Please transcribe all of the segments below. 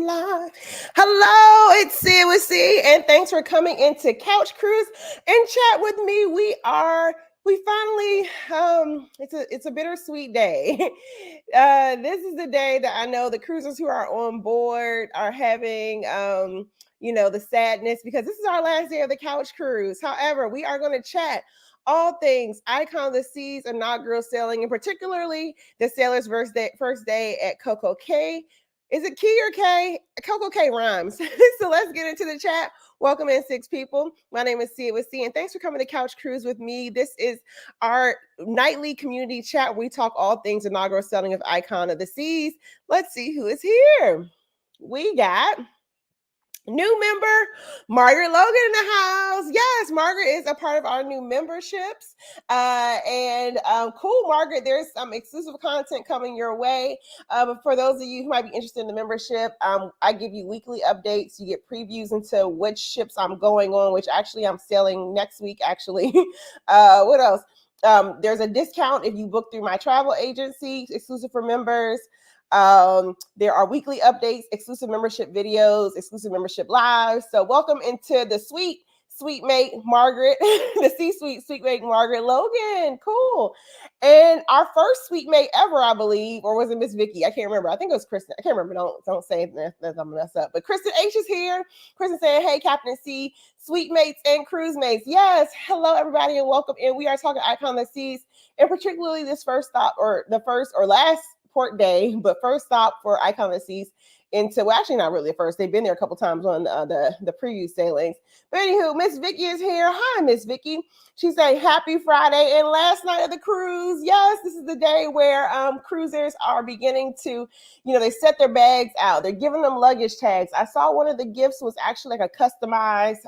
live. Hello, it's C with C, and thanks for coming into Couch Cruise and chat with me. We finally it's a bittersweet day. This is the day that I know the cruisers who are on board are having the sadness because this is our last day of the Couch Cruise. However, we are going to chat all things Icon of the Seas inaugural sailing, and particularly the sailors' first day at CoCo Cay. Is it Key or K? CoCo Cay rhymes. So let's get into the chat. Welcome in, 6 people. My name is C with C, and thanks for coming to Couch Cruise with me. This is our nightly community chat where we talk all things inaugural sailing of Icon of the Seas. Let's see who is here. We got new member Margaret Logan in the house. Yes, Margaret is a part of our new memberships. Cool, Margaret. There's some exclusive content coming your way. But for those of you who might be interested in the membership, I give you weekly updates. You get previews into which ships I'm going on, which actually I'm sailing next week. Actually, what else? There's a discount if you book through my travel agency, exclusive for members. There are weekly updates, exclusive membership videos, exclusive membership lives. So welcome into the sweet mate Margaret, the C-suite sweet mate Margaret Logan. Cool. And our first sweet mate ever, I believe, or was it Miss Vicky? I can't remember. I think it was Kristen. I can't remember. Don't say that I'm gonna mess up. But Kristen H is here. Kristen saying, "Hey, Captain C, sweet mates and cruise mates." Yes, hello everybody and welcome in. We are talking Icon of the Seas, and particularly this first stop, or the first or last port day, but first stop for Icon of the Seas into, well, actually not really the first. They've been there a couple times on the preview sailings. But anywho, Miss Vicky is here. Hi, Miss Vicky. She's saying happy Friday and last night of the cruise. Yes, this is the day where cruisers are beginning to, they set their bags out. They're giving them luggage tags. I saw one of the gifts was actually like a customized,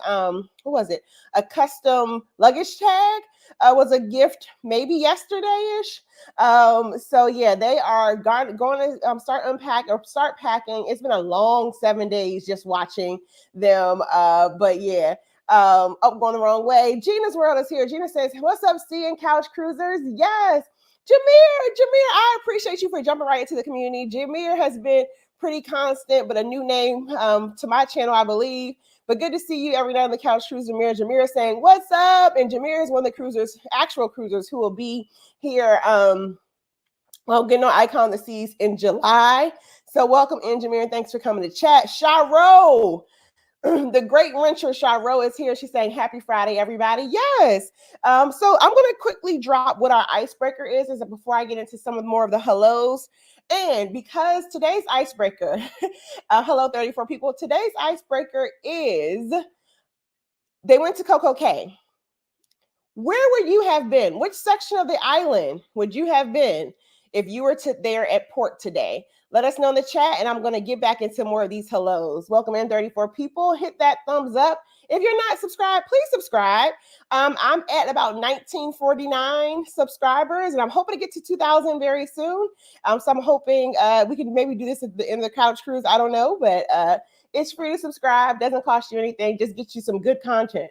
what was it? A custom luggage tag. Was a gift maybe yesterday-ish. So yeah, they are going to start packing. It's been a long 7 days just watching them. But yeah, going the wrong way. Gina's World is here. Gina says, "What's up, C and Couch Cruisers?" Yes, Jameer, I appreciate you for jumping right into the community. Jameer has been pretty constant, but a new name to my channel, I believe. But good to see you every night on the Couch Cruise, Jameer. Jameer is saying, "What's up?" And Jameer is one of the actual cruisers who will be here, getting on Icon of the Seas in July. So welcome in, Jameer. Thanks for coming to chat. Sharo, the great wrencher Sharo is here. She's saying, "Happy Friday, everybody." Yes. So I'm going to quickly drop what our icebreaker is before I get into some of more of the hellos. And because today's icebreaker, hello 34 people, today's icebreaker is they went to CoCo Cay. Where would you have been? Which section of the island would you have been if you were there at port today? Let us know in the chat, and I'm going to get back into more of these hellos. Welcome in, 34 people. Hit that thumbs up. If you're not subscribed, please subscribe. I'm at about 1949 subscribers, and I'm hoping to get to 2,000 very soon. So I'm hoping we can maybe do this at the end of the Couch Cruise. I don't know, but it's free to subscribe. Doesn't cost you anything. Just get you some good content.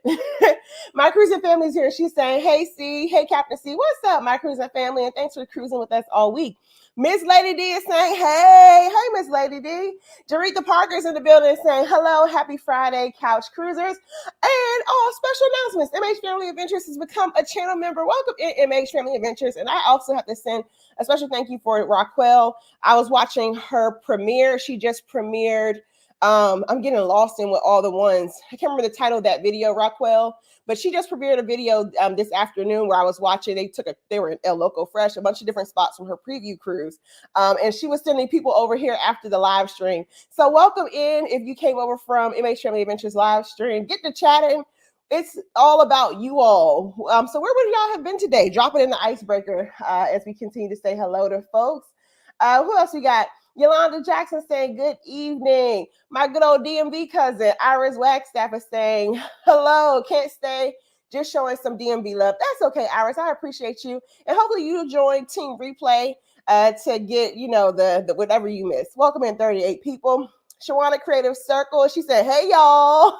My cruising family is here. She's saying, "Hey, C. Hey, Captain C. What's up, my cruising family? And thanks for cruising with us all week." Miss Lady D is saying, hey, Miss Lady D. Jaretha Parker's in the building saying, "Hello, happy Friday, Couch Cruisers." And special announcements. MH Family Adventures has become a channel member. Welcome in, MH Family Adventures. And I also have to send a special thank you for Raquel. I was watching her premiere. She just premiered. I'm getting lost in with all the ones. I can't remember the title of that video, Raquel, but she just premiered a video this afternoon where I was watching. They were in El Loco Fresh, a bunch of different spots from her preview cruise. And she was sending people over here after the live stream. So welcome in if you came over from MH Family Adventures live stream. Get to chatting. It's all about you all. So where would y'all have been today? Drop it in the icebreaker as we continue to say hello to folks. Who else we got? Yolanda Jackson saying, "Good evening." My good old DMV cousin, Iris Wagstaff, is saying, "Hello, can't stay. Just showing some DMV love." That's okay, Iris. I appreciate you. And hopefully you'll join Team Replay to get, the whatever you missed. Welcome in, 38 people. Shawana Creative Circle. She said, "Hey, y'all."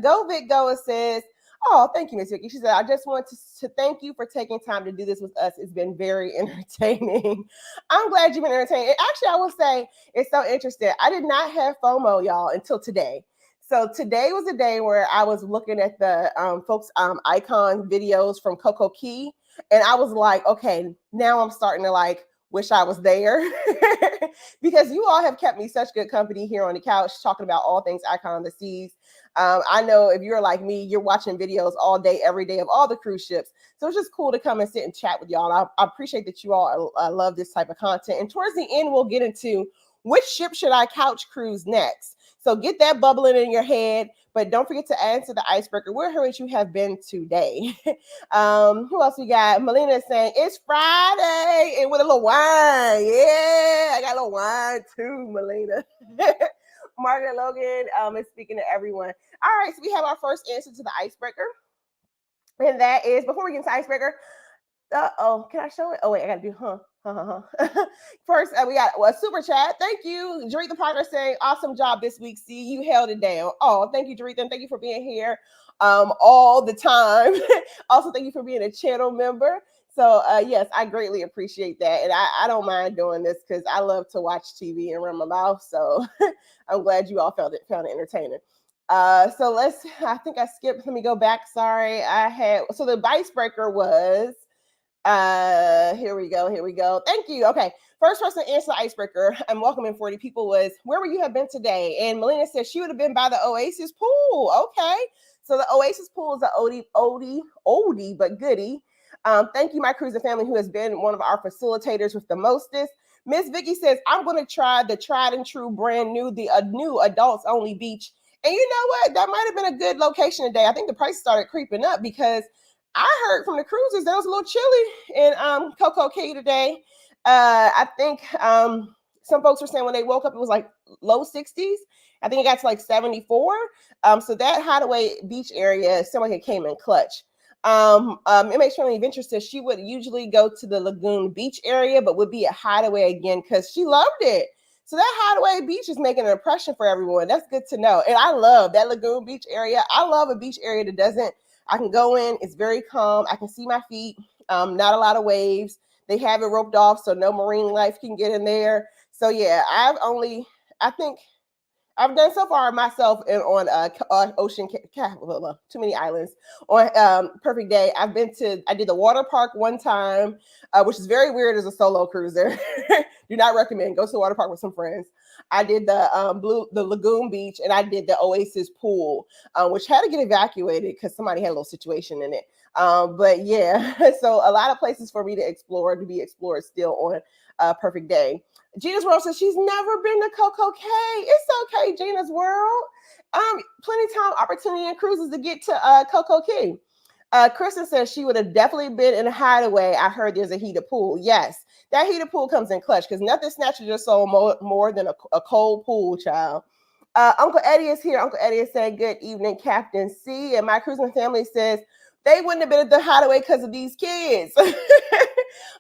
Go Vic Goa says, Oh, thank you, Miss Vicky. She said, I just want to thank you for taking time to do this with us. It's been very entertaining. I'm glad you've been entertained. Actually, I will say it's so interesting. I did not have FOMO, y'all, until today. So today was a day where I was looking at the folks icon videos from CoCo Cay, and I was like, okay, now I'm starting to like wish I was there because you all have kept me such good company here on the couch talking about all things Icon on the Seas. I know if you're like me, you're watching videos all day, every day of all the cruise ships. So it's just cool to come and sit and chat with y'all. I appreciate that you all love this type of content. And towards the end, we'll get into which ship should I couch cruise next. So get that bubbling in your head, but don't forget to answer the icebreaker. Where would you have been today? Who else we got? Melina is saying it's Friday and with a little wine. Yeah, I got a little wine too, Melina. Margaret Logan is speaking to everyone. All right, so we have our first answer to the icebreaker. And that is, before we get into icebreaker, can I show it? Oh, wait, I got to do, First, we got a super chat. Thank you, Jaretha Parker saying, awesome job this week. See, you held it down. Oh, thank you, Jaretha, and thank you for being here all the time. Also, thank you for being a channel member. So, yes, I greatly appreciate that. And I don't mind doing this because I love to watch TV and run my mouth. So I'm glad you all found it entertaining. So I think I skipped. Let me go back. Sorry. So the icebreaker was, here we go. Thank you. Okay. First person to answer the icebreaker and welcoming 40 people was, where would you have been today? And Melina said she would have been by the Oasis pool. Okay. So the Oasis pool is an oldie, but goodie. Thank you, my cruising family, who has been one of our facilitators with the mostest. Miss Vicky says, I'm going to try the tried and true brand new, new adults only beach. And you know what? That might have been a good location today. I think the price started creeping up because I heard from the cruisers that it was a little chilly in CoCo Cay today. I think some folks were saying when they woke up, it was like low 60s. I think it got to like 74. So that Hideaway Beach area seemed like it came in clutch. It makes Shirley Venture says she would usually go to the Lagoon Beach area, but would be at Hideaway again because she loved it. So that Hideaway Beach is making an impression for everyone. That's good to know. And I love that Lagoon Beach area. I love a beach area that doesn't, I can go in, it's very calm. I can see my feet, not a lot of waves. They have it roped off so no marine life can get in there. So yeah, I think I've done so far myself on Ocean, too many islands. On Perfect Day, I did the water park one time, which is very weird as a solo cruiser. Do not recommend. Go to the water park with some friends. I did the Lagoon Beach, and I did the Oasis pool, which had to get evacuated because somebody had a little situation in it. But yeah, so a lot of places for me to be explored still on Perfect Day. Gina's World says she's never been to CoCo Cay. It's okay, Gina's World. Plenty of time, opportunity, and cruises to get to CoCo Cay. Kristen says she would have definitely been in a Hideaway. I heard there's a heated pool. Yes, that heated pool comes in clutch because nothing snatches your soul more than a cold pool, child. Uncle Eddie is here. Uncle Eddie is saying, good evening, Captain C. And my cruising family says they wouldn't have been at the Hideaway because of these kids.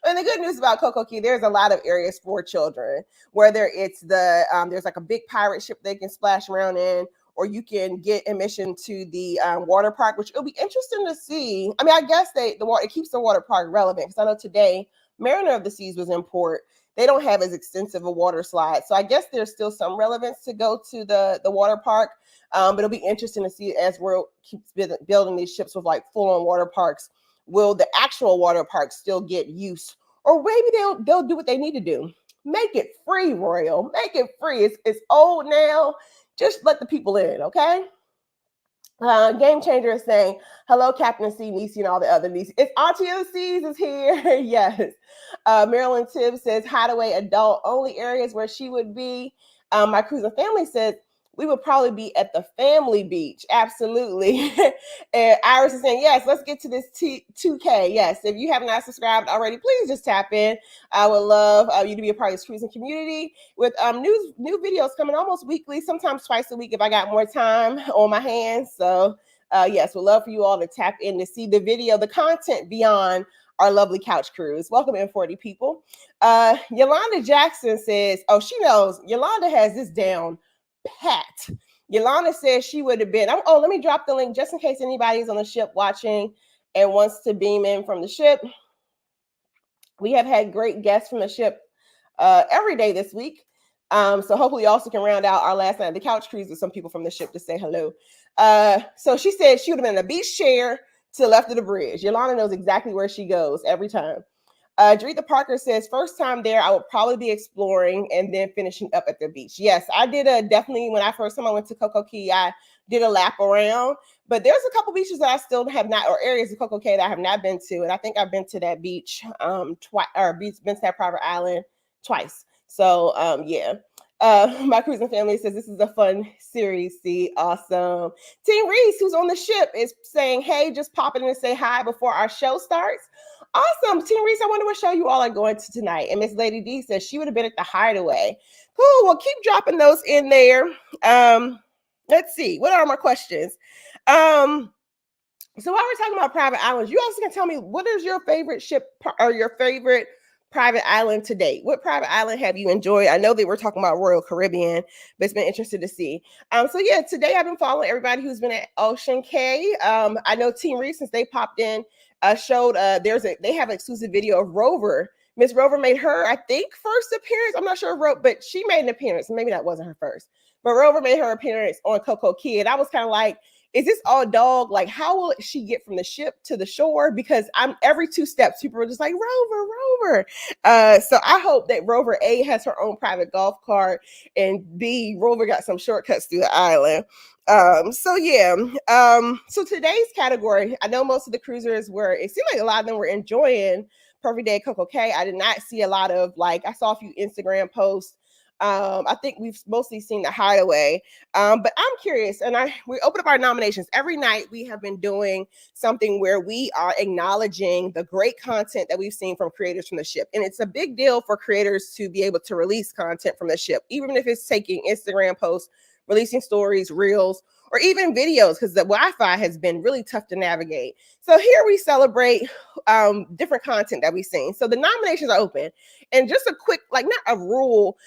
And the good news about CoCo Cay, there's a lot of areas for children, whether it's there's like a big pirate ship they can splash around in, or you can get admission to the water park, which it'll be interesting to see. I mean, I guess it keeps the water park relevant because I know today Mariner of the Seas was in port. They don't have as extensive a water slide. So I guess there's still some relevance to go to the water park. But it'll be interesting to see as we're keeps building these ships with like full-on water parks. Will the actual water park still get use? Or maybe they'll do what they need to do. Make it free, Royal. Make it free. It's old now. Just let the people in, okay? Game Changer is saying, hello, Captain C, Niecy, and all the other Niecy. It's Auntie of the Seas is here. Yes. Marilyn Tibbs says, Hideaway adult only areas where she would be. My cruising family says, we would probably be at the family beach. Absolutely. And Iris is saying, yes, let's get to this 2K. Yes, if you have not subscribed already, please just tap in. I would love you to be a part of this cruising community with new videos coming almost weekly, sometimes twice a week if I got more time on my hands. So yes, we'd love for you all to tap in to see the video, the content beyond our lovely couch cruise. Welcome in 40 people. Yolanda Jackson says, oh, she knows. Yolanda has this down pat. Yolanda says she would have been. Oh, let me drop the link just in case anybody's on the ship watching and wants to beam in from the ship. We have had great guests from the ship every day this week. So hopefully you also can round out our last night of the couch cruise with some people from the ship to say hello. So she said she would have been in a beach chair to the left of the bridge. Yolanda knows exactly where she goes every time. Jaretha Parker says, first time there, I would probably be exploring and then finishing up at the beach. Yes, I did definitely, when I first time I went to CoCo Cay, I did a lap around, but there's a couple beaches that I still have not, or areas of CoCo Cay that I have not been to. And I think I've been to that beach twice, or been to that private island twice. So yeah. My cruising family says this is a fun series. See, awesome. Team Reese, who's on the ship, is saying, hey, just pop in and say hi before our show starts. Awesome. Team Reese, I wonder what show you all are going to tonight. And Miss Lady D says she would have been at the Hideaway. Cool. Well, keep dropping those in there. Let's see. What are my questions? So while we're talking about private islands, you also can tell me what is your favorite ship or your favorite private island to date? What private island have you enjoyed? I know they were talking about Royal Caribbean, but it's been interesting to see. So yeah, today I've been following everybody who's been at Ocean Cay. I know Team Reese, since they popped in, showed they have an exclusive video of Rover. Miss Rover made her, I think, first appearance. I'm not sure, but she made an appearance. Maybe that wasn't her first, but Rover made her appearance on CoCo Cay, and I was kind of like, is this all dog? Like, how will she get from the ship to the shore? Because I'm every 2 steps, people are just like, Rover. So I hope that Rover A has her own private golf cart, and B, Rover got some shortcuts through the island. So yeah. So today's category, I know most of the cruisers it seemed like a lot of them were enjoying Perfect Day at CoCo Cay. I did not see a lot of, I saw a few Instagram posts. I think we've mostly seen the Hideaway, but I'm curious, and we open up our nominations every night. We have been doing something where we are acknowledging the great content that we've seen from creators from the ship, and it's a big deal for creators to be able to release content from the ship, even if it's taking Instagram posts, releasing stories, reels, or even videos, because the Wi-Fi has been really tough to navigate. So here we celebrate different content that we've seen. So the nominations are open, and just a quick, not a rule,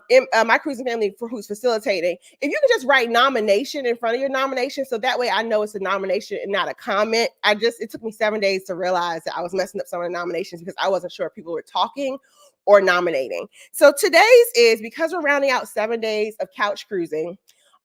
in my cruising family for who's facilitating, if you can just write nomination in front of your nomination, so that way I know it's a nomination and not a comment. It took me 7 days to realize that I was messing up some of the nominations because I wasn't sure if people were talking or nominating. So today's is, because we're rounding out 7 days of couch cruising,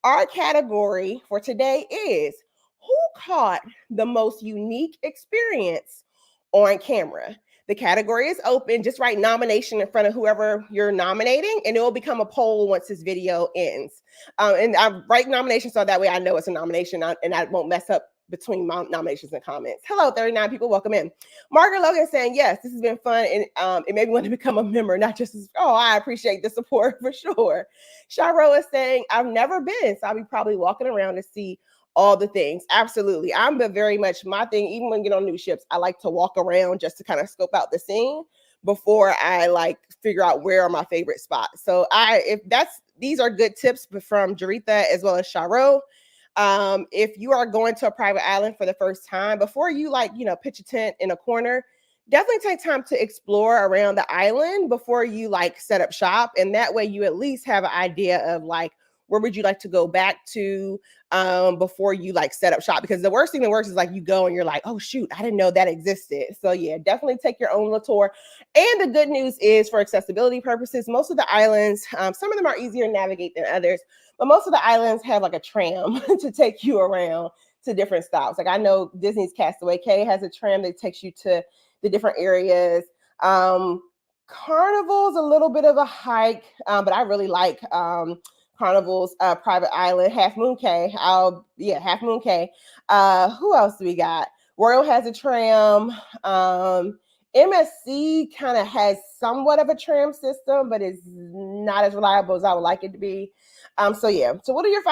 our category for today is who caught the most unique experience on camera. The category is open. Just write nomination in front of whoever you're nominating, and it will become a poll once this video ends. And I write nomination so that way I know it's a nomination and I won't mess up between my nominations and comments. Hello, 39 people. Welcome in. Margaret Logan saying, yes, this has been fun. And it made me want to become a member, not just, I appreciate the support for sure. Sharo is saying, I've never been, so I'll be probably walking around to see all the things. Absolutely. I'm very much my thing. Even when I get on new ships, I like to walk around just to kind of scope out the scene before I figure out where are my favorite spots. So these are good tips from Jaretha as well as Sharo. If you are going to a private island for the first time, before you pitch a tent in a corner, definitely take time to explore around the island before you set up shop. And that way you at least have an idea of where would you like to go back to before you set up shop? Because the worst thing that works is you go and you're like, oh shoot, I didn't know that existed. So yeah, definitely take your own little tour. And the good news is, for accessibility purposes, most of the islands, some of them are easier to navigate than others, but most of the islands have a tram to take you around to different stops. I know Disney's Castaway Cay has a tram that takes you to the different areas. Carnival's a little bit of a hike, but I really like Carnival's private island, Half Moon Cay. Half Moon Cay. Who else do we got? Royal has a tram. MSC kind of has somewhat of a tram system, but it's not as reliable as I would like it to be. So what are your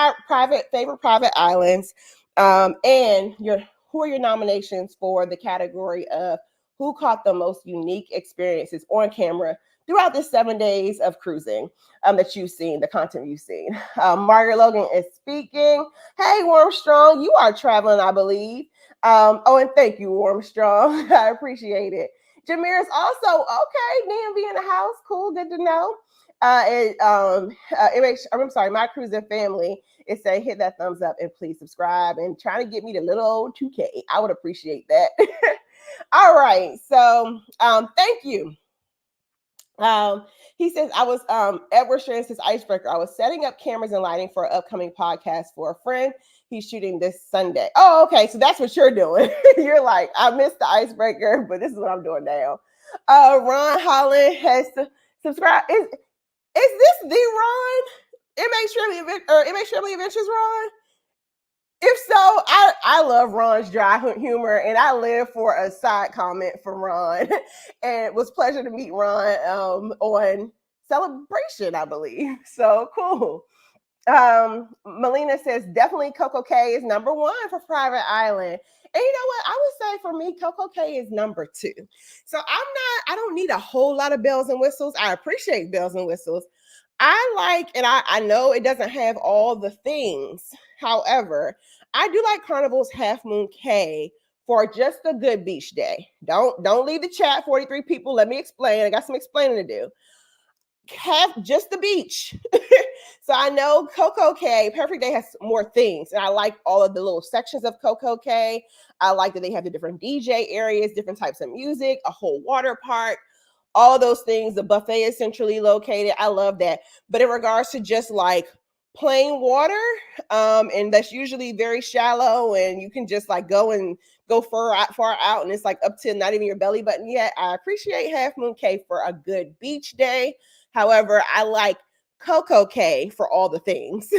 favorite private islands? And who are your nominations for the category of who caught the most unique experiences on camera throughout the 7 days of cruising that you've seen, the content you've seen? Margaret Logan is speaking. Hey, Warmstrong, you are traveling, I believe. And thank you, Warmstrong. I appreciate it. Jameer is also, okay, DMV in the house. Cool, good to know. I'm sorry, my cruising family is saying hit that thumbs up and please subscribe and trying to get me to little old 2K. I would appreciate that. All right, so thank you. He says, I was Edward Strand says Icebreaker. I was setting up cameras and lighting for an upcoming podcast for a friend. He's shooting this Sunday. Oh, okay. So that's what you're doing. You're like, I missed the Icebreaker, but this is what I'm doing now. Ron Holland has subscribed. Is this the Ron? MH Family Adventures Ron? If so, I love Ron's dry humor, and I live for a side comment from Ron. And it was a pleasure to meet Ron on Celebration, I believe. So cool. Melina says definitely CocoCay is number one for Private Island. And you know what? I would say for me, CocoCay is number two. So I don't need a whole lot of bells and whistles. I appreciate bells and whistles. I like, and I know it doesn't have all the things. However, I do like Carnival's Half Moon Cay for just a good beach day. Don't leave the chat, 43 people. Let me explain. I got some explaining to do. Have just the beach. So I know CoCo Cay, Perfect Day has more things. And I like all of the little sections of CoCo Cay. I like that they have the different DJ areas, different types of music, a whole water park, all those things. The buffet is centrally located. I love that. But in regards to just like plain water, and that's usually very shallow, and you can just like go far out, and it's like up to not even your belly button yet. I appreciate Half Moon Cay for a good beach day. However, I like CoCo Cay for all the things.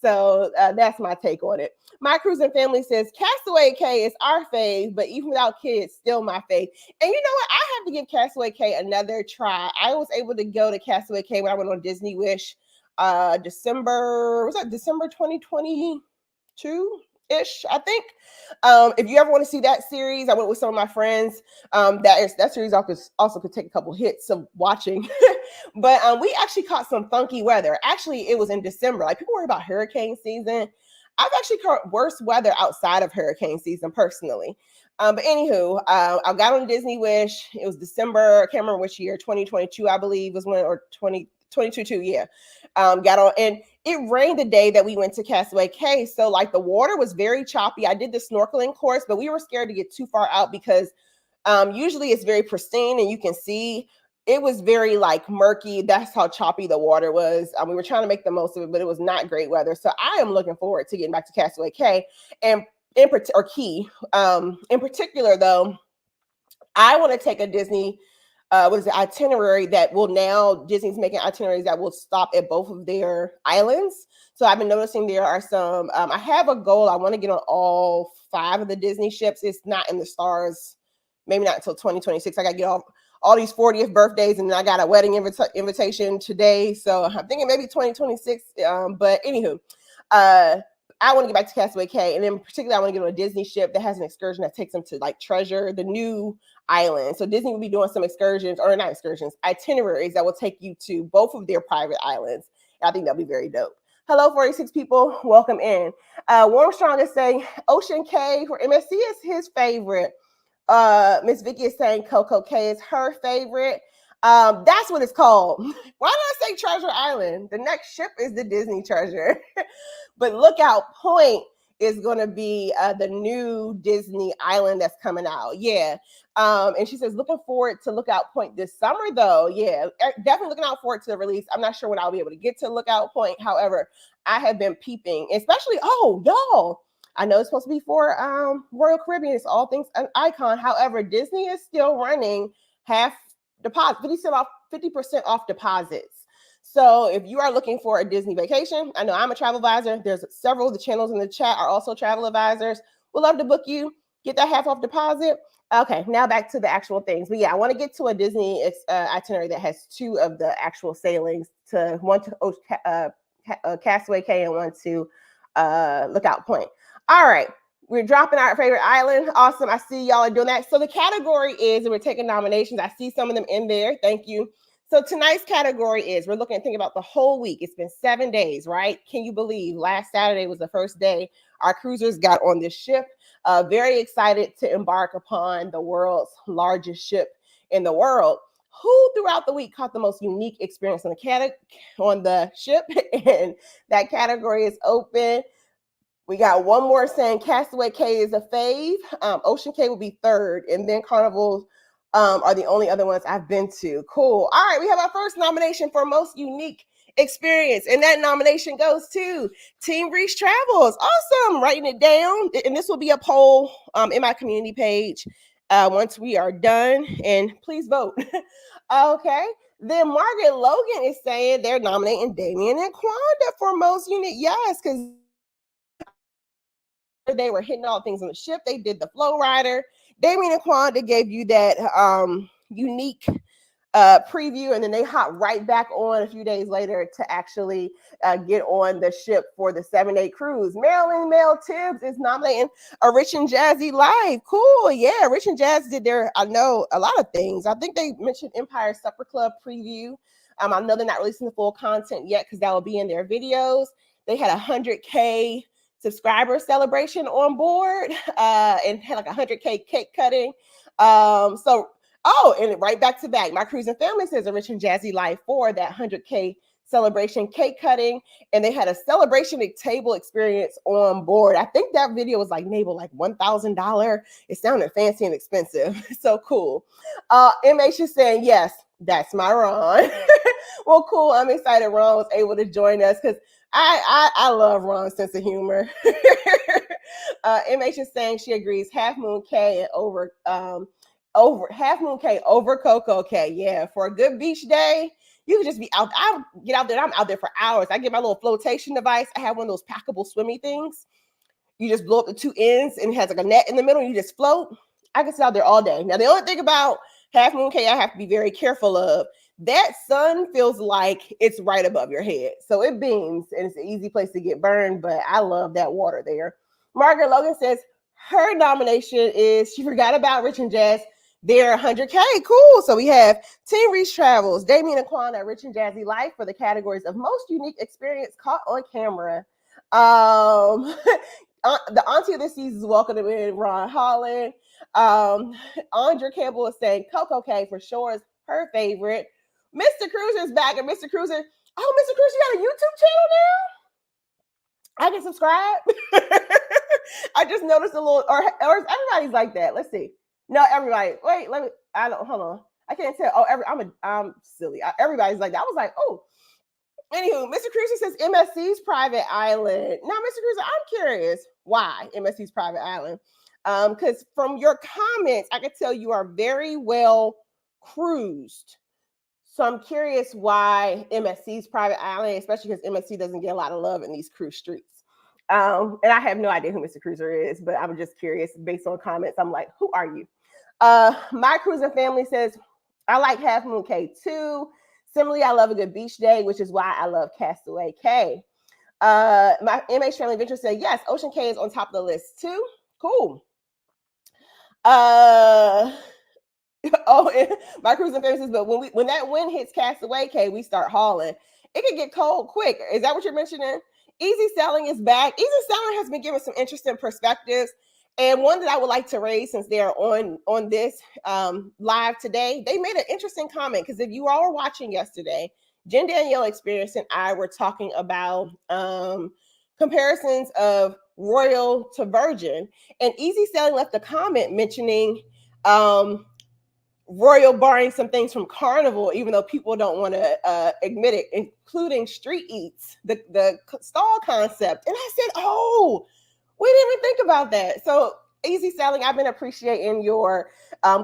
So that's my take on it. My cruising family says Castaway Cay is our fave, but even without kids, still my fave. And you know what? I have to give Castaway Cay another try. I was able to go to Castaway Cay when I went on Disney Wish December 2022 ish, I think. If you ever want to see that series, I went with some of my friends. That series also could take a couple hits of watching. But we actually caught some funky weather. Actually, it was in December. Like, people worry about hurricane season. I've actually caught worse weather outside of hurricane season personally. But anywho, I got on Disney Wish. It was December. I can't remember which year. 2022, I believe, was when, or 2022, yeah. Got on, and it rained the day that we went to Castaway Cay. So like the water was very choppy. I did the snorkeling course, but we were scared to get too far out because usually it's very pristine and you can see. It was very like murky. That's how choppy the water was. We were trying to make the most of it, but it was not great weather. So I am looking forward to getting back to Castaway Cay and Key. In particular, though, I want to take a Disney itinerary that will now, Disney's making itineraries that will stop at both of their islands. So I've been noticing there are some, I have a goal. I want to get on all 5 of the Disney ships. It's not in the stars, maybe not until 2026. I got to get all these 40th birthdays, and I got a wedding invitation today. So I'm thinking maybe 2026. But anywho, I want to get back to Castaway Cay, and in particular, I want to get on a Disney ship that has an excursion that takes them to like Treasure, the new island. So Disney will be doing some excursions, or not excursions, itineraries that will take you to both of their private islands. And I think that'll be very dope. Hello, 46 people. Welcome in. Warmstrong is saying Ocean Cay for MSC is his favorite. Miss Vicky is saying CoCo Cay is her favorite. That's what it's called. Why did I say Treasure Island? The next ship is the Disney Treasure. But Lookout Point is going to be the new Disney island that's coming out. Yeah. And she says, looking forward to Lookout Point this summer, though. Yeah, definitely looking out forward to the release. I'm not sure when I'll be able to get to Lookout Point. However, I have been peeping, especially, y'all, I know it's supposed to be for Royal Caribbean. It's all things an icon. However, Disney is still running half deposit, 50% off deposits. So if you are looking for a Disney vacation, I know I'm a travel advisor. There's several of the channels in the chat are also travel advisors. We'd love to book you, get that half off deposit. Okay, now back to the actual things. But yeah, I want to get to a Disney itinerary that has 2 of the actual sailings, one to Castaway Cay and one to Lookout Point. All right, we're dropping our favorite island. Awesome. I see y'all are doing that. So the category is, and we're taking nominations. I see some of them in there. Thank you. So tonight's category is, we're looking at thinking about the whole week. It's been 7 days, right? Can you believe last Saturday was the first day our cruisers got on this ship? Very excited to embark upon the world's largest ship in the world. who throughout the week caught the most unique experience on the ship, and that category is open. We got one more saying Castaway Cay is a fave. Ocean Cay will be third, and then Carnival are the only other ones I've been to. Cool. All right, we have our first nomination for most unique experience, and that nomination goes to Team Reach Travels. Awesome. Writing it down, and this will be a poll in my community page once we are done, and please vote. Okay. Then Margaret Logan is saying they're nominating Damien and Quanda for most unique. Yes, because they were hitting all things on the ship. They did the Flow Rider. Damien and Quanda gave you that unique preview, and then they hopped right back on a few days later to actually get on the ship for the 7-day cruise. Marilyn Mel Tibbs is nominating a Rich and Jazzy Live. Cool. Yeah, Rich and Jazz did I know a lot of things. I think they mentioned Empire Supper Club preview. I know they're not releasing the full content yet because that will be in their videos. They had 100K subscriber celebration on board and had like 100K cake cutting. And right back to back, my cruising family says a Rich and Jazzy Life for that 100K celebration cake cutting, and they had a celebration table experience on board. I think that video was like maybe like $1,000. It sounded fancy and expensive. So cool. MH is saying, yes, that's my Ron. Well, cool. I'm excited Ron was able to join us because I love Ron's sense of humor. MH is saying she agrees Half Moon Cay and over Half Moon Cay over CoCo Cay. Yeah, for a good beach day, you can just be out. I get out there. I'm out there for hours. I get my little flotation device. I have one of those packable swimmy things. You just blow up the two ends and it has like a net in the middle. You just float. I can sit out there all day. Now, the only thing about Half Moon Cay I have to be very careful of, that sun feels like it's right above your head. So it beams and it's an easy place to get burned, but I love that water there. Margaret Logan says her nomination is, she forgot about Rich and Jazz. They're 100K. Cool. So we have Team Reach Travels, Damien and Quanda, Rich and Jazzy Life for the categories of most unique experience caught on camera. The auntie of the season is welcoming in Ron Holland. Andrea Campbell is saying CocoCay for sure is her favorite. Mr. Cruiser is back, and Mr. Cruiser, Mr. Cruiser, you got a YouTube channel now? I can subscribe. I just noticed a little, or everybody's like that. Let's see. No, everybody. Wait, hold on. I can't tell. I'm silly. Everybody's like that. I was like, oh. Anywho, Mr. Cruiser says MSC's private island. Now, Mr. Cruiser, I'm curious why MSC's private island. Because from your comments, I could tell you are very well cruised. So I'm curious why MSC's private island, especially because MSC doesn't get a lot of love in these cruise streets. And I have no idea who Mr. Cruiser is, but I'm just curious based on comments. I'm like, who are you? My cruising family says, I like Half Moon Cay too. Similarly, I love a good beach day, which is why I love Castaway Cay. My MH Family Venture said, yes, Ocean Cay is on top of the list too. Cool. My cruising family says, but when that wind hits Castaway Cay, we start hauling. It can get cold quick. Is that what you're mentioning? Easy Selling is back. Easy Selling has been giving some interesting perspectives. And one that I would like to raise, since they are on this live today, they made an interesting comment, because if you all were watching yesterday, Jen Danielle Experience and I were talking about comparisons of Royal to Virgin, and Easy Selling left a comment mentioning Royal borrowing some things from Carnival, even though people don't want to admit it, including street eats, the stall concept. And I said, oh, we didn't even think about that. So Easy Selling, I've been appreciating your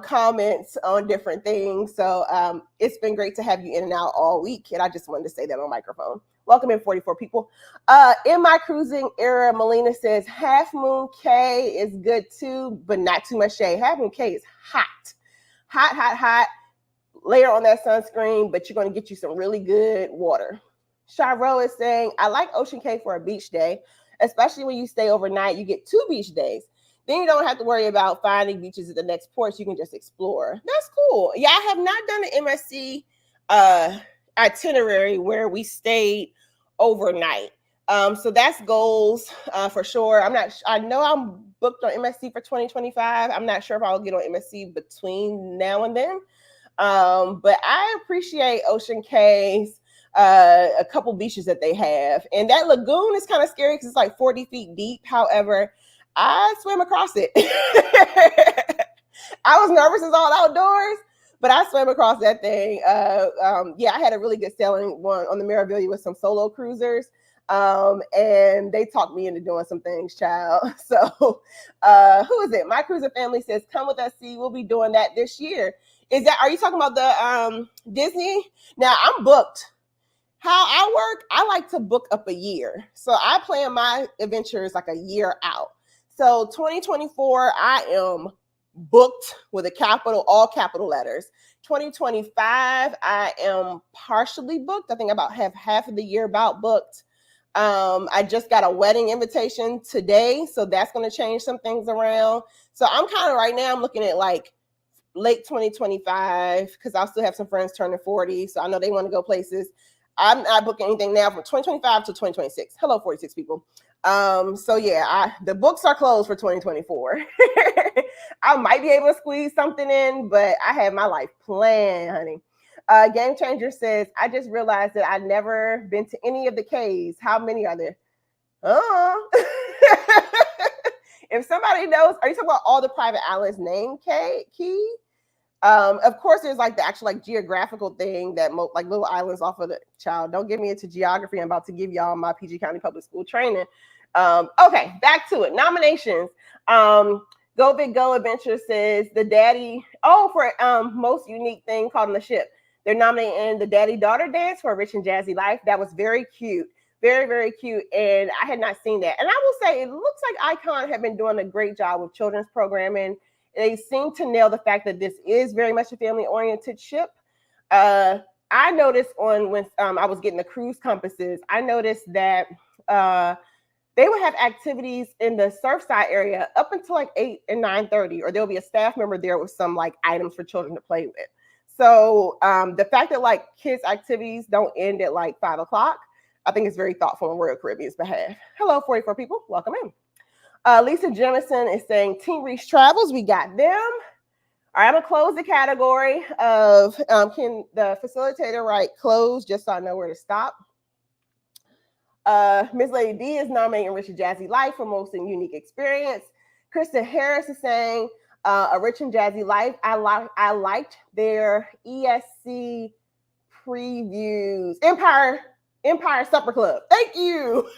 comments on different things. So it's been great to have you in and out all week. And I just wanted to say that on microphone. Welcome in 44 people. In my cruising era, Melina says, Half Moon Cay is good too, but not too much shade. Half Moon Cay is hot. Hot, hot, hot. Layer on that sunscreen, but you're going to get you some really good water. Charo is saying, I like Ocean Cay for a beach day, especially when you stay overnight. You get 2 beach days. Then you don't have to worry about finding beaches at the next port. You can just explore. That's cool. Yeah, I have not done an MSC itinerary where we stayed overnight. So that's goals for sure. I know I'm booked on MSC for 2025. I'm not sure if I'll get on MSC between now and then. But I appreciate Ocean Cay's a couple beaches that they have. And that lagoon is kind of scary because it's like 40 feet deep. However, I swam across it. I was nervous as all outdoors, but I swam across that thing. Yeah, I had a really good sailing one on the Meraviglia with some solo cruisers. And they talked me into doing some things, child. So who is it? My cruiser family says, come with us, see, we'll be doing that this year. Are you talking about the Disney? Now I'm booked. How I work, I like to book up a year. So I plan my adventures like a year out. So 2024, I am booked with a capital, all capital letters. 2025, I am partially booked. I think about half of the year about booked. I just got a wedding invitation today, so that's going to change some things around. So I'm kind of right now, I'm looking at like late 2025 because I'll still have some friends turning 40, so I know they want to go places. I'm not booking anything now from 2025 to 2026. Hello, 46 people. So yeah, the books are closed for 2024. I might be able to squeeze something in, but I have my life planned, honey. Game Changer says, I just realized that I've never been to any of the cays. How many are there? If somebody knows, are you talking about all the private islands named Key? Of course, there's like the actual like geographical thing that like little islands off of the child. Don't get me into geography. I'm about to give y'all my PG County Public School training. Okay, back to it. Nominations. Go Big Go Adventure says the daddy. Oh, for most unique thing called on the ship. They're nominating the daddy-daughter dance for a rich and jazzy life. That was very cute. Very, very cute. And I had not seen that. And I will say, it looks like Icon have been doing a great job with children's programming. They seem to nail the fact that this is very much a family-oriented ship. I noticed when I was getting the cruise compasses, I noticed that they would have activities in the Surfside area up until like 8 and 9:30, or there'll be a staff member there with some like items for children to play with. So the fact that like kids' activities don't end at like 5 o'clock, I think it's very thoughtful on Royal Caribbean's behalf. Hello, 44 people. Welcome in. Lisa Jemison is saying Team Reach Travels. We got them. All right, I'm going to close the category of can the facilitator write close just so I know where to stop. Miss Lady D is nominating Rich and Jazzy Life for most and unique experience. Kristen Harris is saying a Rich and Jazzy Life. I liked their ESC previews. Empire Supper Club. Thank you.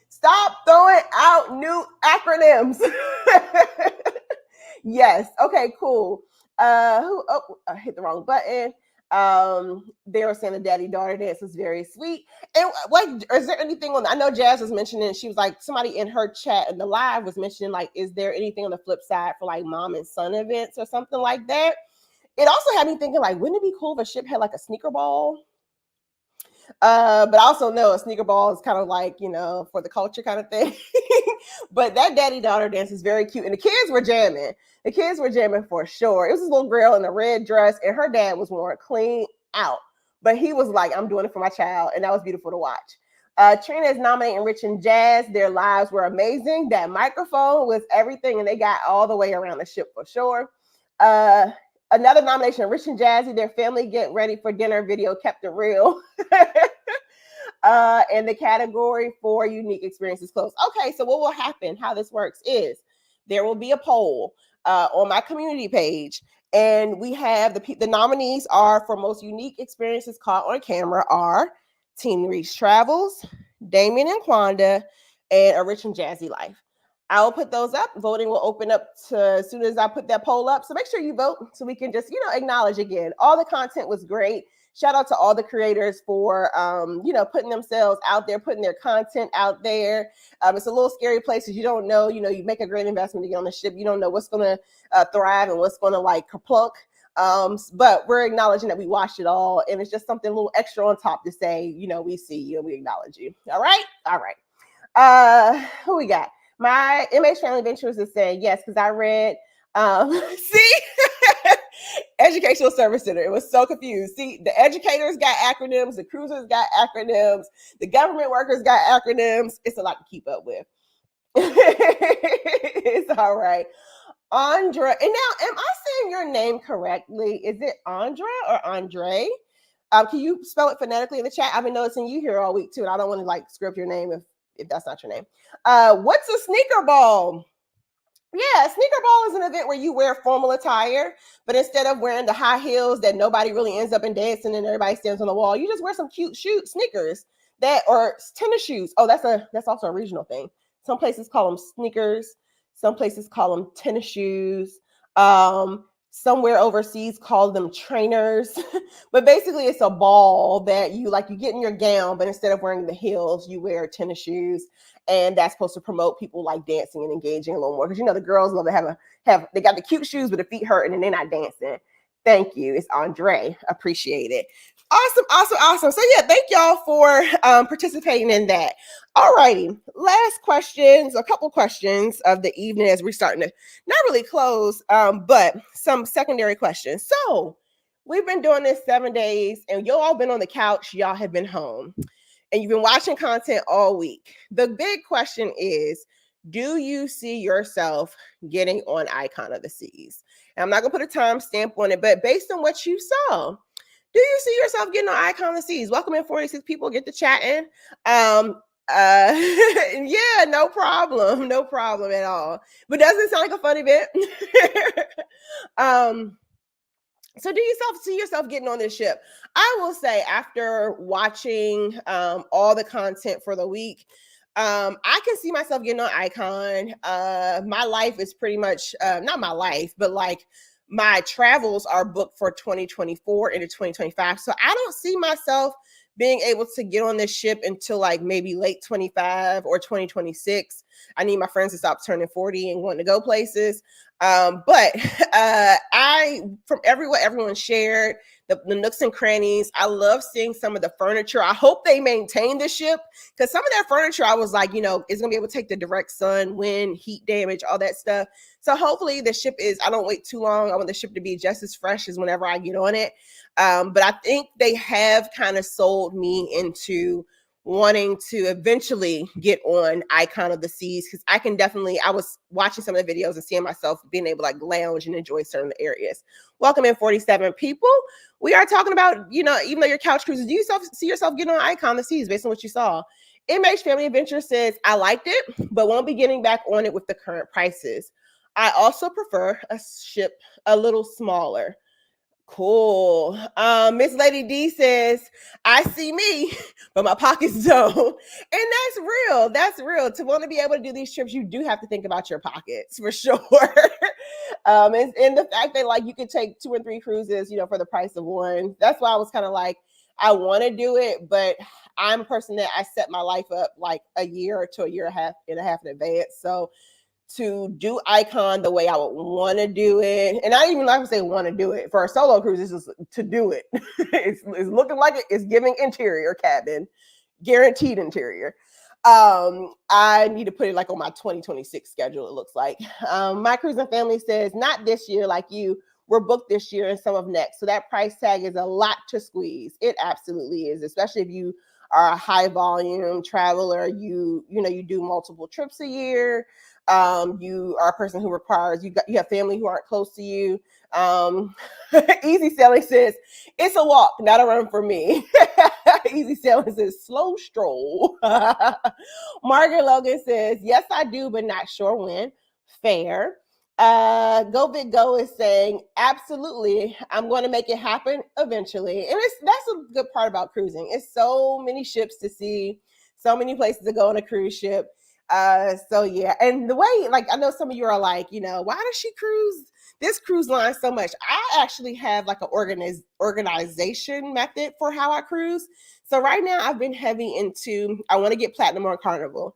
Stop throwing out new acronyms. Yes. Okay, cool. I hit the wrong button. They were saying the daddy-daughter dance was very sweet. And like, is there anything on? I know Jazz was mentioning. She was like, somebody in her chat in the live was mentioning like, is there anything on the flip side for like mom and son events or something like that? It also had me thinking like, wouldn't it be cool if a ship had like a sneaker ball? But I also know a sneaker ball is kind of like, you know, for the culture kind of thing. But that daddy-daughter dance is very cute. And the kids were jamming. The kids were jamming for sure. It was this little girl in a red dress, and her dad was worn clean out. But he was like, I'm doing it for my child. And that was beautiful to watch. Trina is nominating Rich and Jazz. Their lives were amazing. That microphone was everything, and they got all the way around the ship for sure. Another nomination, Rich and Jazzy, their family get ready for dinner video kept it real. And the category for unique experiences closed. Okay, so what will happen, how this works is there will be a poll on my community page. And we have the nominees are for most unique experiences caught on camera are Team Reach Travels, Damien and Quanda, and A Rich and Jazzy Life. I will put those up. Voting will open up as soon as I put that poll up. So make sure you vote so we can just, acknowledge again. All the content was great. Shout out to all the creators for, putting themselves out there, putting their content out there. It's a little scary place because you don't know, you make a great investment to get on the ship. You don't know what's going to thrive and what's going to like kerplunk. But we're acknowledging that we watched it all. And it's just something a little extra on top to say, we see you and we acknowledge you. All right. All right. Who we got? My MH Family Ventures is saying yes, because I read, see, Educational Service Center. It was so confused. See, the educators got acronyms, the cruisers got acronyms, the government workers got acronyms. It's a lot to keep up with. It's all right. Andra. And now, am I saying your name correctly? Is it Andra or Andre? Can you spell it phonetically in the chat? I've been noticing you here all week too, and I don't want to like screw up your name if that's not your name. What's a sneaker ball? Yeah, a sneaker ball is an event where you wear formal attire, but instead of wearing the high heels that nobody really ends up in dancing and everybody stands on the wall, you just wear some cute sneakers that or tennis shoes. Oh, that's also a regional thing. Some places call them sneakers, some places call them tennis shoes. Somewhere overseas call them trainers. But basically it's a ball that you get in your gown, but instead of wearing the heels, you wear tennis shoes. And that's supposed to promote people like dancing and engaging a little more, because the girls love to have they got the cute shoes but the feet hurting and they're not dancing. Thank you. It's Andre. Appreciate it. Awesome. So yeah, thank y'all for participating in that. All righty. Last questions, a couple questions of the evening as we're starting to not really close, but some secondary questions. So we've been doing this 7 days and y'all all been on the couch. Y'all have been home and you've been watching content all week. The big question is, do you see yourself getting on Icon of the Seas? And I'm not gonna put a time stamp on it, but based on what you saw, do you see yourself getting on Icon of the Seas? Welcome in 46 people, get to chatting. Yeah, no problem at all. But doesn't it sound like a fun event? So do you see yourself getting on this ship? I will say, after watching all the content for the week, I can see myself getting on Icon. My life is pretty much, not my life, but like my travels are booked for 2024 into 2025. So I don't see myself being able to get on this ship until like maybe late 25 or 2026. I need my friends to stop turning 40 and wanting to go places. But from what everyone shared, the nooks and crannies, I love seeing some of the furniture. I hope they maintain the ship, because some of that furniture, I was like, it's gonna be able to take the direct sun, wind, heat damage, all that stuff. So hopefully the ship I don't wait too long. I want the ship to be just as fresh as whenever I get on it. But I think they have kind of sold me into wanting to eventually get on Icon of the Seas, because I was watching some of the videos and seeing myself being able to like lounge and enjoy certain areas. Welcome in 47 people. We are talking about, even though you're couch cruisers, do you see yourself getting on Icon of the Seas based on what you saw? MH Family Adventure says, I liked it, but won't be getting back on it with the current prices. I also prefer a ship a little smaller. Cool. Miss Lady D says, I see me, but my pockets don't. And that's real. To want to be able to do these trips, you do have to think about your pockets for sure. And the fact that like you could take 2 and 3 cruises, for the price of one. That's why I was kind of like, I want to do it, but I'm a person that I set my life up like a year to a year and a half in advance. So to do Icon the way I would want to do it, and I even like to say want to do it for a solo cruise, is just to do it. It's looking like it's giving interior cabin, guaranteed interior. I need to put it like on my 2026 schedule, it looks like. My cruising family says, not this year like you. We're booked this year and some of next. So that price tag is a lot to squeeze. It absolutely is, especially if you are a high volume traveler, you do multiple trips a year. You are a person who requires, you have family who aren't close to you. Easy Sailing says, it's a walk, not a run for me. Easy Sailing says, slow stroll. Margaret Logan says, yes, I do, but not sure when. Fair. Go Big Go is saying, absolutely, I'm going to make it happen eventually. And that's a good part about cruising. It's so many ships to see, so many places to go on a cruise ship. So yeah, and the way, like, I know some of you are like, why does she cruise this cruise line so much? I actually have like an organization method for how I cruise. So right now I've been heavy into, I want to get platinum on Carnival.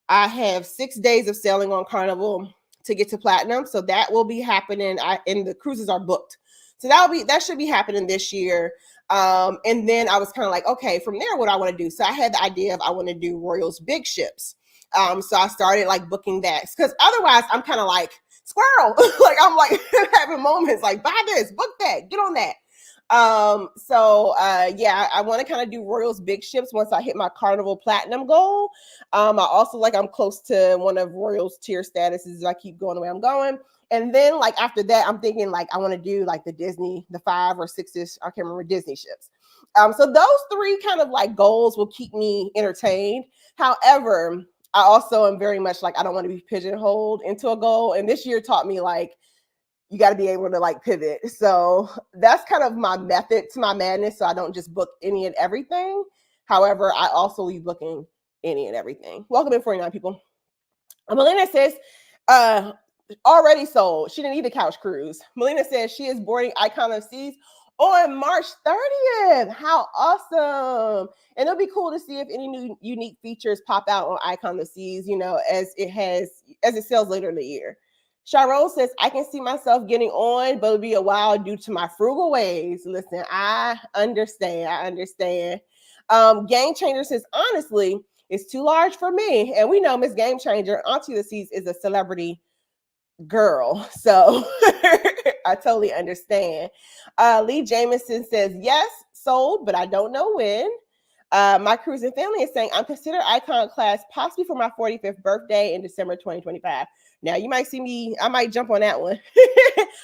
I have 6 days of sailing on Carnival to get to platinum. So that will be happening. And the cruises are booked. So that should be happening this year. And then I was kind of like, okay, from there, what I want to do. So I had the idea of, I want to do Royal's big ships. So I started like booking that, because otherwise I'm kind of like squirrel. Like I'm like having moments like, buy this, book that, get on that. Yeah, I want to kind of do Royals big ships once I hit my Carnival Platinum goal. I also like I'm close to one of Royals tier statuses if I keep going the way I'm going. And then like after that, I'm thinking like I want to do like the Disney, the 5 or 6ish, I can't remember, Disney ships. So those 3 kind of like goals will keep me entertained. However, I also am very much like I don't want to be pigeonholed into a goal. And this year taught me like you got to be able to like pivot. So that's kind of my method to my madness. So I don't just book any and everything. However, I also leave booking any and everything. Welcome in 49 people. Melina says, already sold. She didn't need a couch cruise. Melina says she is boarding Icon of Seas on March 30th. How awesome. And it'll be cool to see if any new unique features pop out on Icon of Seas, you know, as it sells later in the year. Sharon says, I can see myself getting on, but it'll be a while due to my frugal ways. Listen, I understand. Game Changer says, honestly, it's too large for me. And we know Miss Game Changer, Auntie of the Seas, is a celebrity girl. So I totally understand. Lee Jameson says, yes, sold, but I don't know when. My cruising family is saying, I'm considered icon class possibly for my 45th birthday in December 2025. Now you might see me, I might jump on that one.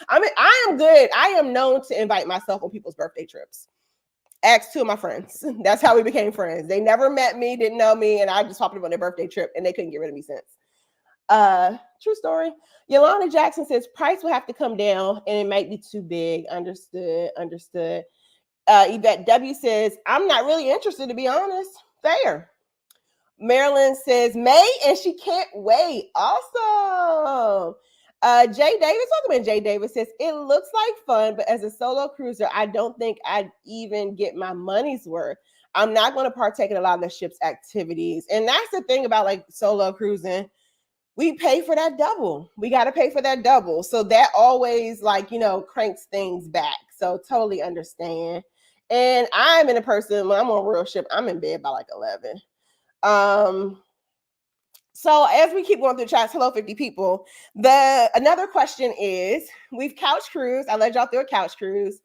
I am good. I am known to invite myself on people's birthday trips. Ask 2 of my friends. That's how we became friends. They never met me, didn't know me, and I just hopped up on their birthday trip and they couldn't get rid of me since. True story. Yolanda Jackson says price will have to come down and it might be too big. Understood. Yvette W says, I'm not really interested, to be honest. Fair. Marilyn says May and she can't wait. Awesome. Jay Davis, welcome in. Jay Davis says, it looks like fun, but as a solo cruiser, I don't think I'd even get my money's worth. I'm not going to partake in a lot of the ship's activities. And that's the thing about like solo cruising. We pay for that double. We got to pay for that double. So that always like, you know, cranks things back. So totally understand. And I'm in a person, when I'm on a real ship, I'm in bed by like 11. So as we keep going through chats, hello 50 people. Another question is, we've couch cruised. I led y'all through a couch cruise.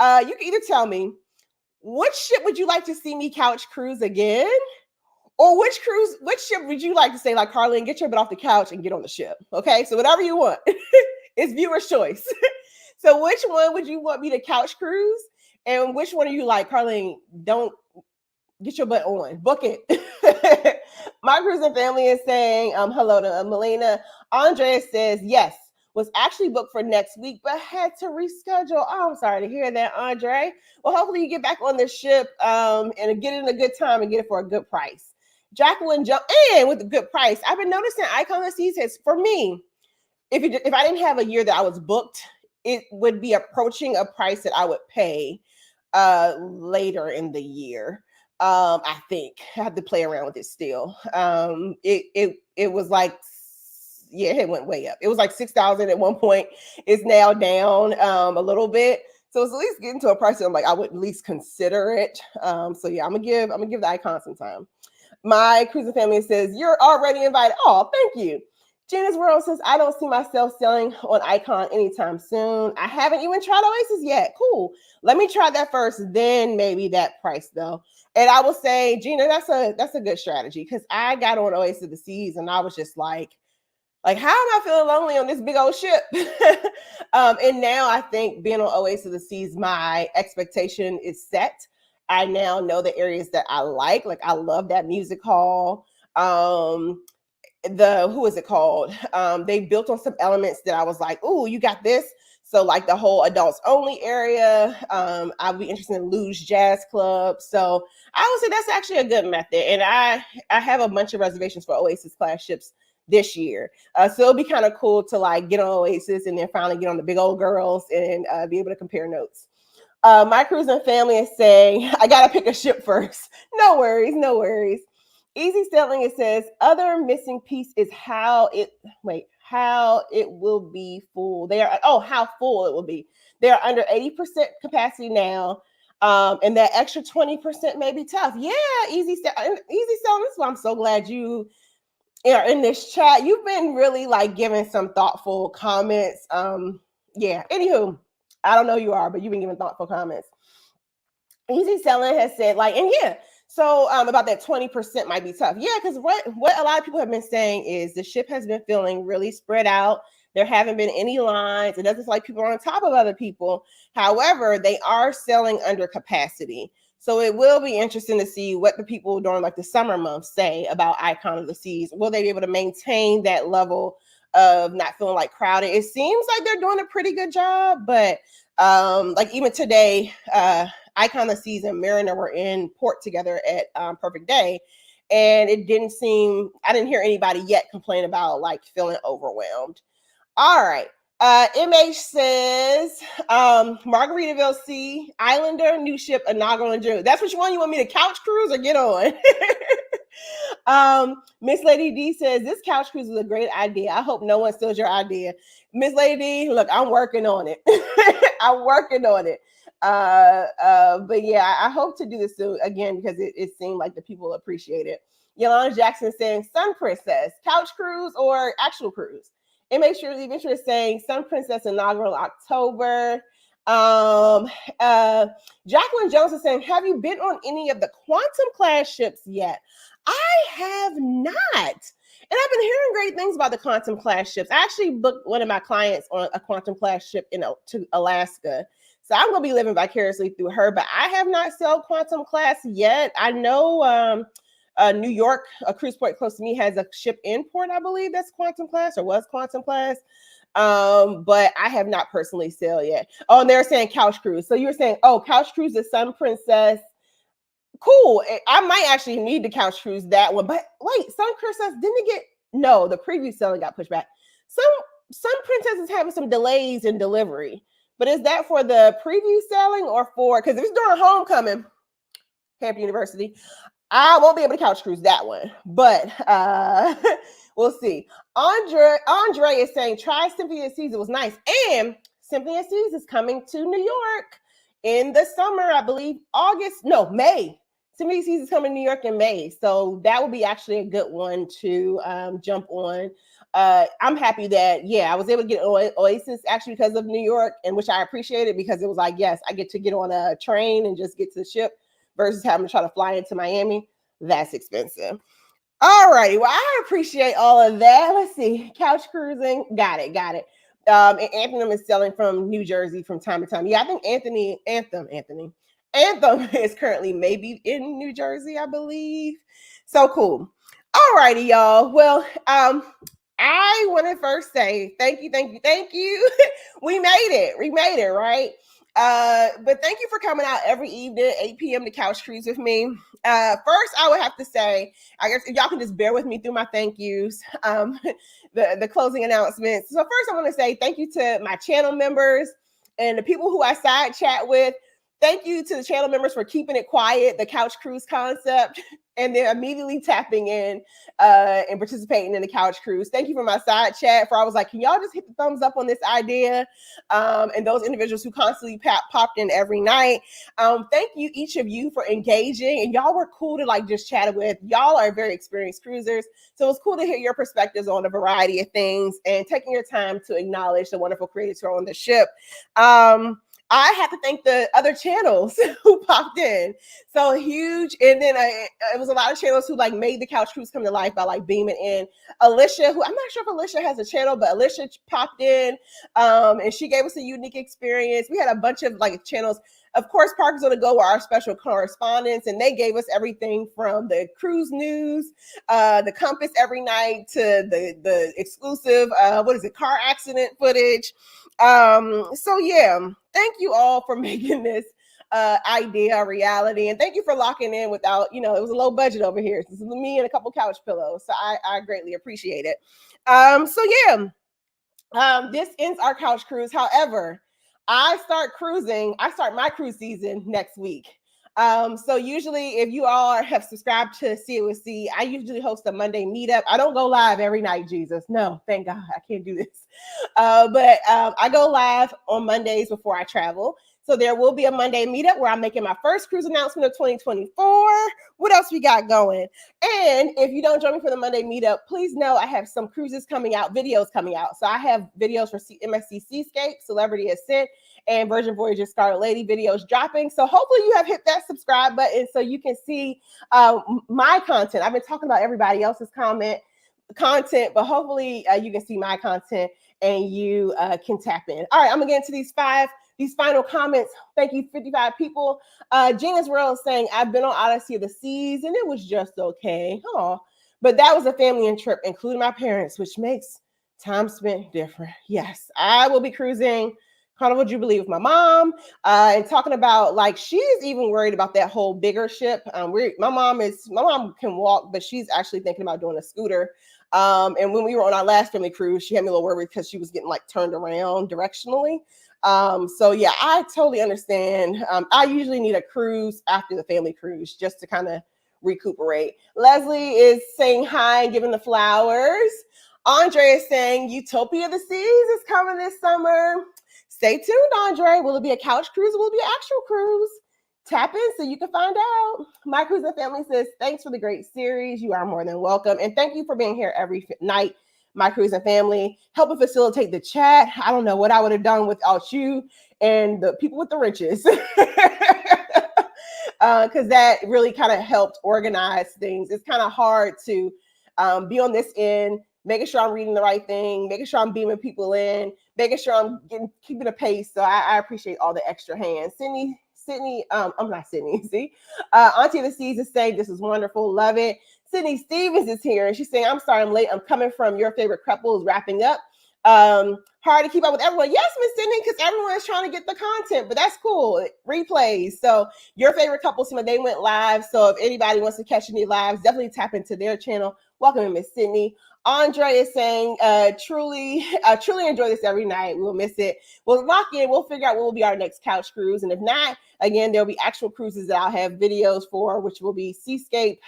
You can either tell me, which ship would you like to see me couch cruise again? Or which ship would you like to say, like, Carlene, get your butt off the couch and get on the ship? Okay, so whatever you want. It's viewer's choice. So which one would you want me to couch cruise? And which one are you like, Carlene, don't get your butt on, book it. My cruising family is saying hello to Melina. Andrea says, yes, was actually booked for next week, but had to reschedule. Oh, I'm sorry to hear that, Andre. Well, hopefully you get back on the ship and get it in a good time and get it for a good price. Jacqueline and with a good price. I've been noticing Icon of Seas has, for me, if I didn't have a year that I was booked, it would be approaching a price that I would pay later in the year. I think I have to play around with it still. It was like, yeah, it went way up. It was like 6,000 at one point. It's now down a little bit. So it's at least getting to a price that I'm like, I would at least consider it. So yeah, I'm gonna give the Icon some time. My cruising family says, you're already invited. Oh, thank you. Janice World says, I don't see myself selling on Icon anytime soon. I haven't even tried Oasis yet. Cool. Let me try that first, then maybe that price though. And I will say, Gina, that's a good strategy because I got on Oasis of the Seas and I was just like, how am I feeling lonely on this big old ship? And now I think being on Oasis of the Seas, my expectation is set. I now know the areas that I like. Like I love that music hall. Who is it called? They built on some elements that I was like, ooh, you got this. So like the whole adults only area. I'll be interested in Luge Jazz Club. So I would say that's actually a good method. And I have a bunch of reservations for Oasis class ships this year. So it'll be kind of cool to like get on Oasis and then finally get on the big old girls and be able to compare notes. My cruising family is saying, I got to pick a ship first. No worries. Easy Sailing, it says, other missing piece is how it will be full. How full it will be. They are under 80% capacity now. And that extra 20% may be tough. Yeah, Easy Sailing. That's why I'm so glad you are in this chat. You've been really like giving some thoughtful comments. Yeah, anywho. I don't know who you are, but you've been giving thoughtful comments. Easy Selling has said, like, and yeah, so about that 20% might be tough. Yeah, because what a lot of people have been saying is the ship has been feeling really spread out. There haven't been any lines. It doesn't feel like people are on top of other people. However, they are selling under capacity. So it will be interesting to see what the people during like the summer months say about Icon of the Seas. Will they be able to maintain that level of not feeling like crowded? It seems like they're doing a pretty good job, but like even today, Icon of the Seas and Mariner were in port together at Perfect Day, and it didn't seem, I didn't hear anybody yet complain about like feeling overwhelmed. All right. MH says, Margaritaville Sea, Islander, new ship, inaugural in June. That's which one you want me to couch cruise or get on? Miss Lady D says, this couch cruise is a great idea. I hope no one steals your idea. Miss Lady D, look, I'm working on it. I'm working on it. But yeah, I hope to do this soon again because it seemed like the people appreciate it. Yolanda Jackson saying, Sun Princess, couch cruise or actual cruise? It makes sure the venture is saying Sun Princess inaugural October. Jacqueline Jones is saying, have you been on any of the Quantum class ships yet? I have not. And I've been hearing great things about the Quantum class ships. I actually booked one of my clients on a Quantum class ship to Alaska. So I'm going to be living vicariously through her, but I have not sailed Quantum class yet. I know New York, a cruise port close to me, has a ship in port, I believe that's Quantum class or was Quantum class. But I have not personally sailed yet. Oh, and they're saying couch cruise. So you're saying, oh, couch cruise, the Sun Princess. Cool. I might actually need to couch cruise that one. But wait, Sun Princess, didn't it get, no, the preview selling got pushed back. Sun Princess is having some delays in delivery. But is that for the preview selling or for, because if it's during homecoming, Hampton University, I won't be able to couch cruise that one, but we'll see. Andre is saying, try Symphony of Seas. It was nice. And Symphony of Seas is coming to New York in the summer, I believe, May. Symphony of Seas is coming to New York in May. So that will be actually a good one to jump on. I'm happy that, I was able to get Oasis actually because of New York, and which I appreciated because it was like, yes, I get to get on a train and just get to the ship versus having to try to fly into Miami. That's expensive. All righty. Well, I appreciate all of that. Let's see. Couch cruising. Got it. And Anthem is selling from New Jersey from time to time. Yeah, I think Anthem is currently maybe in New Jersey, I believe. So cool. All righty, y'all. Well, I want to first say thank you. We made it, right? But thank you for coming out every evening, 8 p.m. to couch cruise with me. First, I would have to say, I guess if y'all can just bear with me through my thank yous, the closing announcements. So first, I want to say thank you to my channel members and the people who I side chat with. Thank you to the channel members for keeping it quiet, the couch cruise concept, and then immediately tapping in and participating in the couch cruise. Thank you for my side chat I was like, can y'all just hit the thumbs up on this idea? And those individuals who constantly popped in every night. Thank you, each of you, for engaging. And y'all were cool to like just chat with. Y'all are very experienced cruisers. So it's cool to hear your perspectives on a variety of things and taking your time to acknowledge the wonderful creators who are on the ship. I have to thank the other channels who popped in. So huge. And then it was a lot of channels who like made the couch cruise come to life by like beaming in. Alicia, who I'm not sure if Alicia has a channel, but Alicia popped in and she gave us a unique experience. We had a bunch of like channels. Of course, Parkers on the Go were our special correspondents, and they gave us everything from the cruise news, the compass every night, to the exclusive, car accident footage. So yeah, thank you all for making this idea a reality, and thank you for locking in without, it was a low budget over here. This is me and a couple couch pillows, so I greatly appreciate it. So yeah, this ends our couch cruise. However, I start my cruise season next week. So usually if you all have subscribed to See It With C, I usually host a Monday meetup. I don't go live every night, Jesus. No, thank God, I can't do this. But I go live on Mondays before I travel. So there will be a Monday meetup where I'm making my first cruise announcement of 2024. What else we got going? And if you don't join me for the Monday meetup, please know I have some cruises coming out, videos coming out. So I have videos for MSC Seascape, Celebrity Ascent, and Virgin Voyager Scarlet Lady videos dropping. So hopefully you have hit that subscribe button so you can see my content. I've been talking about everybody else's content, but hopefully you can see my content and you can tap in. All right, I'm gonna get into these final comments. Thank you, 55 people. Gina's World saying, I've been on Odyssey of the Seas and it was just okay. Oh, but that was a family trip, including my parents, which makes time spent different. Yes, I will be cruising Carnival Jubilee with my mom and talking about, like, she's even worried about that whole bigger ship. My mom can walk, but she's actually thinking about doing a scooter. And when we were on our last family cruise, she had me a little worried because she was getting like turned around directionally. So yeah, I totally understand. I usually need a cruise after the family cruise just to kind of recuperate. Leslie is saying hi and giving the flowers. Andre is saying Utopia of the Seas is coming this summer. Stay tuned, Andre. Will it be a couch cruise or will it be an actual cruise? Tap in so you can find out. My Cruising Family says, thanks for the great series. You are more than welcome. And thank you for being here every night, My Cruising Family. Helping facilitate the chat. I don't know what I would have done without you and the people with the wrenches. Because that really kind of helped organize things. It's kind of hard to be on this end, making sure I'm reading the right thing, making sure I'm beaming people in, making sure I'm keeping a pace. So I appreciate all the extra hands. Sydney, I'm not Sydney, see? Auntie of the Seas is saying, this is wonderful, love it. Sydney Stevens is here, and she's saying, I'm sorry I'm late. I'm coming from Your Favorite Couples wrapping up. Hard to keep up with everyone. Yes, Miss Sydney, because everyone is trying to get the content, but that's cool. Replays. So Your Favorite Couples, they went live. So if anybody wants to catch any lives, definitely tap into their channel. Welcome in, Miss Sydney. Andre is saying, truly enjoy this every night. We'll miss it. We'll lock in. We'll figure out what will be our next couch cruise. And if not, again, there'll be actual cruises that I'll have videos for, which will be Seascape,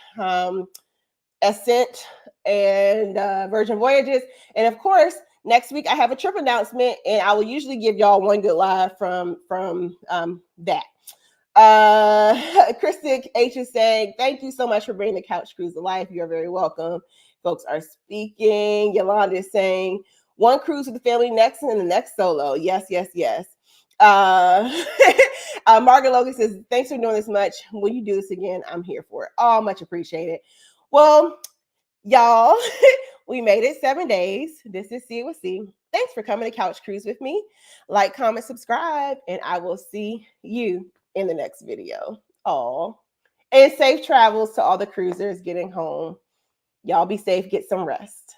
Ascent, and Virgin Voyages. And of course, next week I have a trip announcement, and I will usually give y'all one good live from that. Christic H is saying, thank you so much for bringing the couch cruise to life. You're very welcome. Folks are speaking. Yolanda is saying, one cruise with the family next and then the next solo. Yes, yes, yes. Margaret Logan says, thanks for doing this much. When you do this again, I'm here for it. Oh, much appreciated. Well, y'all, we made it 7 days. This is See It With C. Thanks for coming to Couch Cruise with me. Like, comment, subscribe, and I will see you in the next video. Oh, and safe travels to all the cruisers getting home. Y'all be safe. Get some rest.